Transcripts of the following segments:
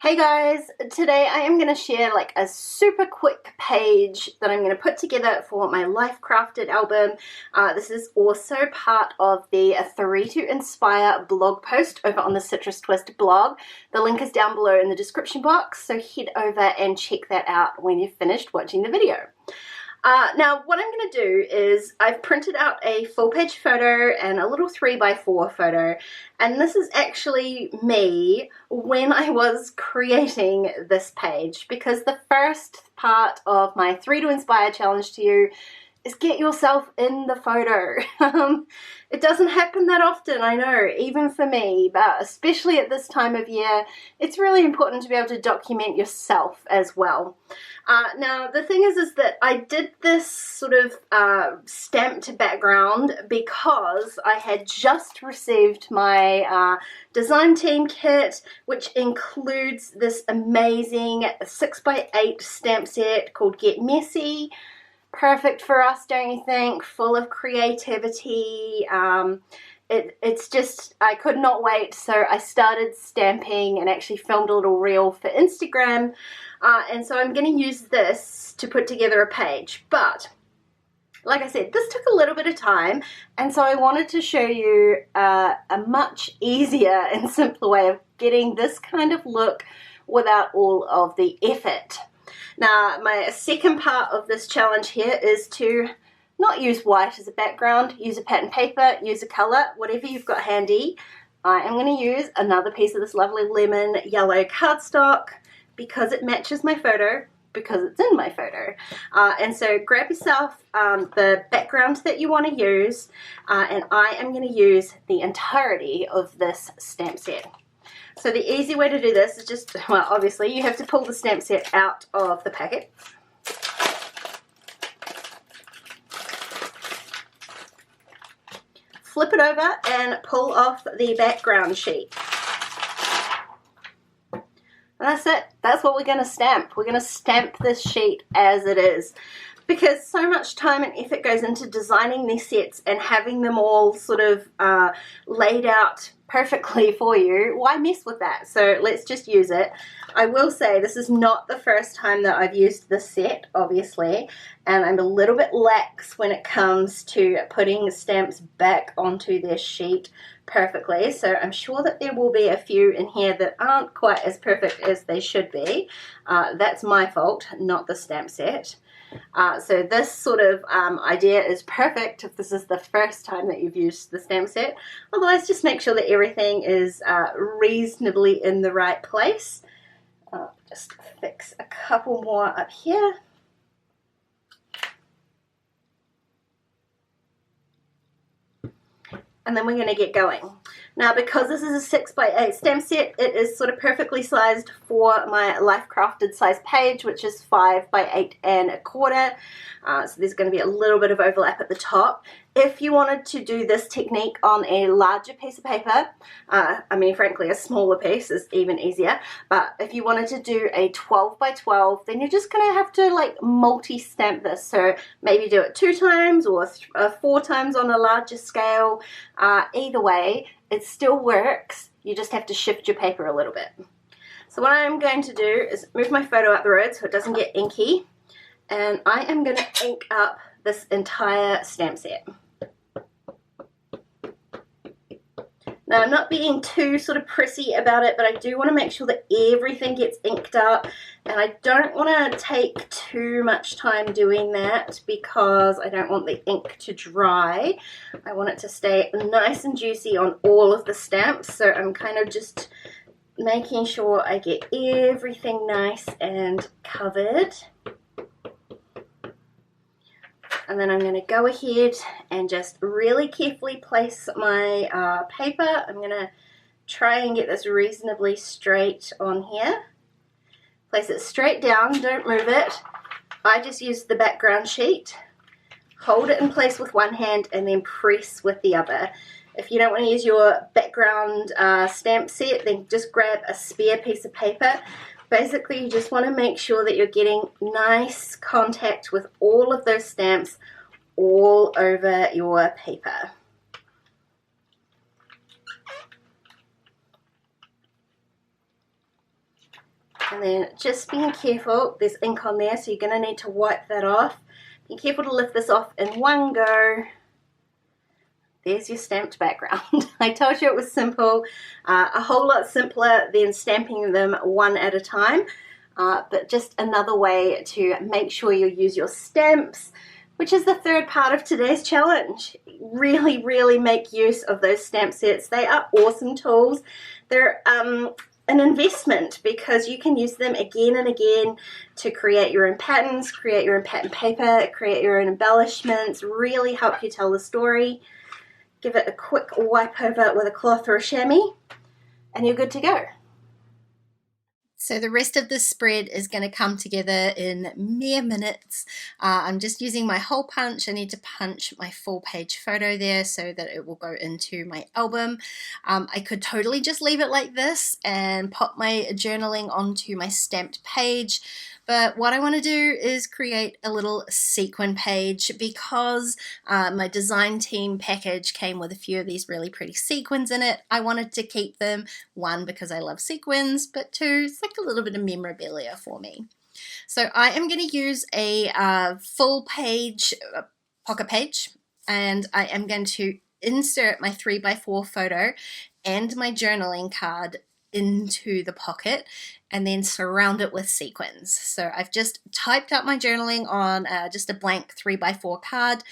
Hey guys, today I am going to share like a super quick page that I'm going to put together for my Life Crafted album. This is also part of the 3 to Inspire blog post over on the Citrus Twist blog. The link is down below in the description box, so head over and check that out when you've finished watching the video. Now what I'm going to do is I've printed out a full page photo and a little 3x4 photo, and this is actually me when I was creating this page, because the first part of my 3 to Inspire challenge to you is get yourself in the photo. It doesn't happen that often, I know, even for me, but especially at this time of year, it's really important to be able to document yourself as well. Now, the thing is that I did this sort of stamped background because I had just received my design team kit, which includes this amazing 6x8 stamp set called Get Messy. Perfect for us, don't you think? Full of creativity. It's just, I could not wait, so I started stamping and actually filmed a little reel for Instagram, and so I'm going to use this to put together a page. But like I said, this took a little bit of time, and so I wanted to show you a much easier and simpler way of getting this kind of look without all of the effort. Now, my second part of this challenge here is to not use white as a background. Use a pattern paper, use a colour, whatever you've got handy. I am going to use another piece of this lovely lemon yellow cardstock because it matches my photo, because it's in my photo. And so grab yourself the background that you want to use, and I am going to use the entirety of this stamp set. So the easy way to do this is just, well, obviously you have to pull the stamp set out of the packet. Flip it over and pull off the background sheet. And that's it. That's what we're going to stamp. We're going to stamp this sheet as it is, because so much time and effort goes into designing these sets and having them all sort of laid out perfectly for you. Why mess with that? So let's just use it. I will say this is not the first time that I've used this set, obviously, and I'm a little bit lax when it comes to putting stamps back onto this sheet perfectly, so I'm sure that there will be a few in here that aren't quite as perfect as they should be. That's my fault, not the stamp set. So this sort of idea is perfect if this is the first time that you've used the stamp set. Otherwise, just make sure that everything is reasonably in the right place. Just fix a couple more up here. And then we're going to get going. Now, because this is a 6x8 stamp set, it is sort of perfectly sized for my Life Crafted size page, which is 5x8 1/4. So there's going to be a little bit of overlap at the top. If you wanted to do this technique on a larger piece of paper, I mean, frankly, a smaller piece is even easier, but if you wanted to do a 12x12, then you're just going to have to like multi-stamp this. So maybe do it 2 times or 4 times on a larger scale. Either way, it still works. You just have to shift your paper a little bit. So what I'm going to do is move my photo out the road so it doesn't get inky, and I am going to ink up this entire stamp set. Now, I'm not being too sort of prissy about it, but I do want to make sure that everything gets inked up, and I don't want to take too much time doing that because I don't want the ink to dry. I want it to stay nice and juicy on all of the stamps, so I'm kind of just making sure I get everything nice and covered. And then I'm going to go ahead and just really carefully place my paper. I'm going to try and get this reasonably straight on here. Place it straight down, don't move it. I just use the background sheet. Hold it in place with one hand and then press with the other. If you don't want to use your background stamp set, then just grab a spare piece of paper. Basically, you just want to make sure that you're getting nice contact with all of those stamps all over your paper. And then just being careful, there's ink on there, so you're going to need to wipe that off. Be careful to lift this off in one go. There's your stamped background. I told you it was simple, a whole lot simpler than stamping them one at a time, but just another way to make sure you use your stamps, which is the third part of today's challenge. Really, really make use of those stamp sets. They are awesome tools. They're an investment because you can use them again and again to create your own patterns, create your own pattern paper, create your own embellishments, really help you tell the story. Give it a quick wipe over with a cloth or a chamois, and you're good to go. So the rest of this spread is going to come together in mere minutes. I'm just using my hole punch. I need to punch my full page photo there so that it will go into my album. I could totally just leave it like this and pop my journaling onto my stamped page. But what I want to do is create a little sequin page because my design team package came with a few of these really pretty sequins in it. I wanted to keep them, one, because I love sequins, but two, it's like a little bit of memorabilia for me. So I am going to use a full page pocket page, and I am going to insert my 3x4 photo and my journaling card into the pocket and then surround it with sequins. So I've just typed out my journaling on just a blank 3x4 card,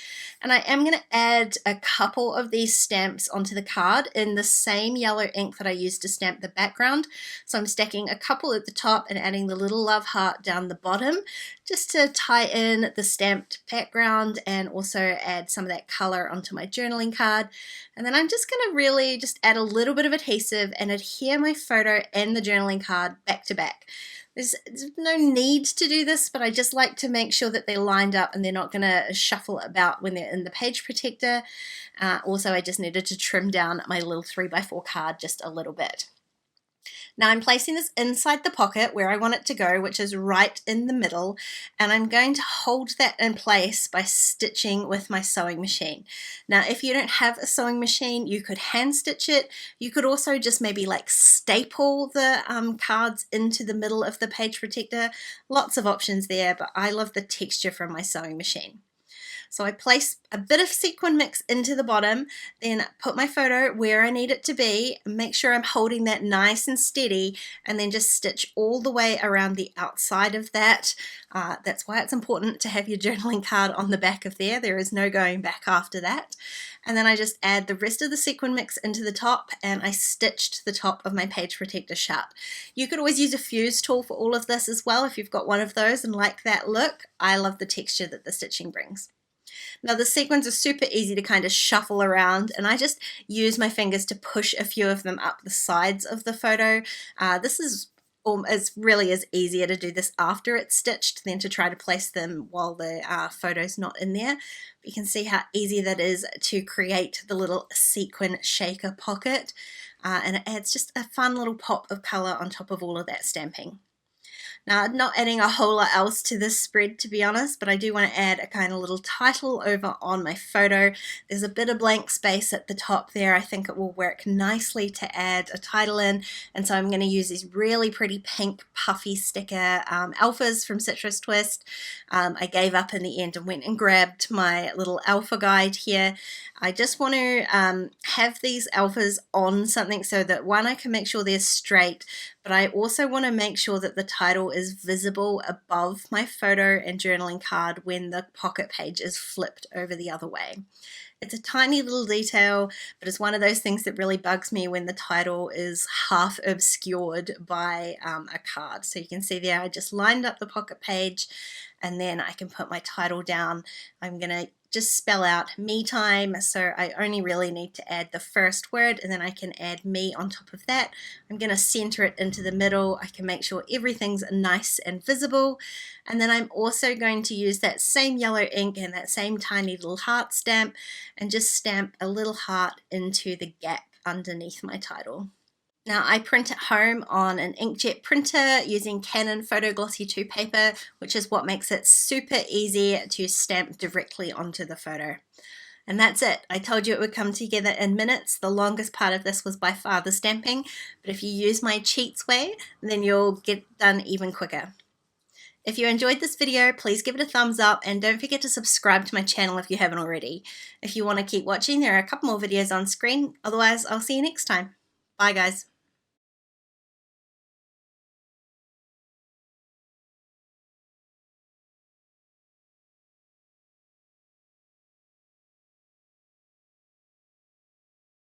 and I am going to add a couple of these stamps onto the card in the same yellow ink that I used to stamp the background. So I'm stacking a couple at the top and adding the little love heart down the bottom just to tie in the stamped background and also add some of that color onto my journaling card. And then I'm just going to really just add a little bit of adhesive and adhere my photo and the journaling card back to back. There's no need to do this, but I just like to make sure that they're lined up and they're not going to shuffle about when they're in the page protector. Also, I just needed to trim down my little 3x4 card just a little bit. Now I'm placing this inside the pocket where I want it to go, which is right in the middle, and I'm going to hold that in place by stitching with my sewing machine. Now if you don't have a sewing machine, you could hand stitch it. You could also just maybe like staple the cards into the middle of the page protector. Lots of options there, but I love the texture from my sewing machine. So I place a bit of sequin mix into the bottom, then put my photo where I need it to be, make sure I'm holding that nice and steady, and then just stitch all the way around the outside of that. That's why it's important to have your journaling card on the back of there. There is no going back after that. And then I just add the rest of the sequin mix into the top, and I stitched the top of my page protector shut. You could always use a fuse tool for all of this as well if you've got one of those and like that look. I love the texture that the stitching brings. Now the sequins are super easy to kind of shuffle around, and I just use my fingers to push a few of them up the sides of the photo. This is really is easier to do this after it's stitched than to try to place them while the photo's not in there. But you can see how easy that is to create the little sequin shaker pocket, and it adds just a fun little pop of color on top of all of that stamping. Now, I'm not adding a whole lot else to this spread, to be honest, but I do want to add a kind of little title over on my photo. There's a bit of blank space at the top there. I think it will work nicely to add a title in, and so I'm going to use these really pretty pink puffy sticker alphas from Citrus Twist. I gave up in the end and went and grabbed my little alpha guide here. I just want to have these alphas on something so that, one, I can make sure they're straight, but I also want to make sure that the title is visible above my photo and journaling card when the pocket page is flipped over the other way. It's a tiny little detail, but it's one of those things that really bugs me when the title is half obscured by a card. So you can see there I just lined up the pocket page, and then I can put my title down. I'm going to just spell out me time, so I only really need to add the first word, and then I can add me on top of that. I'm going to center it into the middle. I can make sure everything's nice and visible, and then I'm also going to use that same yellow ink and that same tiny little heart stamp and just stamp a little heart into the gap underneath my title. Now I print at home on an inkjet printer using Canon Photo Glossy 2 paper, which is what makes it super easy to stamp directly onto the photo. And that's it. I told you it would come together in minutes. The longest part of this was by far the stamping, but if you use my cheats way, then you'll get done even quicker. If you enjoyed this video, please give it a thumbs up and don't forget to subscribe to my channel if you haven't already. If you want to keep watching, there are a couple more videos on screen. Otherwise, I'll see you next time. Bye guys.